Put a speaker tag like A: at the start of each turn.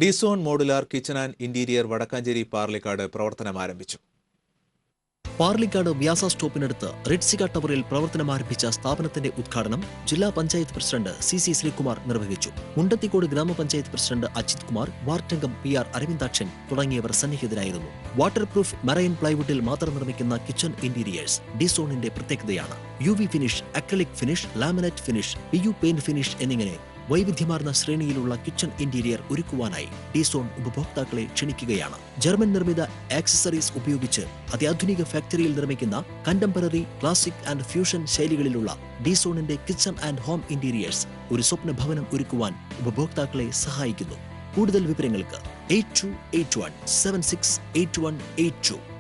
A: Disown modular kitchen and interior Vadakkanchery Parlikkad പ്രവർത്തനം ആരംഭിച്ചു.
B: പാർലിക്കാട് വ്യാസ സ്റ്റോപ്പിനടുത്ത് റിഡ്സിക ടവറിൽ പ്രവർത്തനം ആരംഭിച്ച സ്ഥാപനത്തിന്റെ ഉദ്ഘാടനം ജില്ലാ പഞ്ചായത്ത് പ്രസിഡന്റ് സി ശ്രീകുമാർ നിർവഹിച്ചു. മുണ്ടത്തിക്കോട് ഗ്രാമപഞ്ചായത്ത് പ്രസിഡന്റ് അജിത് കുമാർ, വാർഡംഗം PR അരവിന്ദാക്ഷൻ തുടങ്ങിയവർ സന്നിഹിതരായിരുന്നു. വാട്ടർ പ്രൂഫ് മറൈൻ പ്ലൈവുഡിൽ മാത്രം നിർമ്മിക്കുന്ന കിച്ചൺ ഇന്റീരിയേഴ്സ് ഡിസോണിന്റെ പ്രത്യേകതയാണ്. UV finish, acrylic finish, laminate finish, PU paint finish എന്നിങ്ങനെ വൈവിധ്യമാർന്ന ശ്രേണിയിലുള്ള കിച്ചൺ ഇന്റീരിയർ ഒരുക്കുവാനായി ഡിസോൺ ഉപഭോക്താക്കളെ ക്ഷണിക്കുകയാണ്. ജർമ്മൻ നിർമ്മിത ആക്സസറീസ് ഉപയോഗിച്ച് അത്യാധുനിക ഫാക്ടറിയിൽ നിർമ്മിക്കുന്ന കണ്ടംപററി, ക്ലാസിക് ആൻഡ് ഫ്യൂഷൻ ശൈലികളിലുള്ള ഡിസോണിന്റെ കിച്ചൺ ആൻഡ് ഹോം ഇന്റീരിയേഴ്സ് ഒരു സ്വപ്ന ഭവനം ഒരുക്കുവാൻ ഉപഭോക്താക്കളെ സഹായിക്കുന്നു. കൂടുതൽ വിവരങ്ങൾക്ക് 8281 768182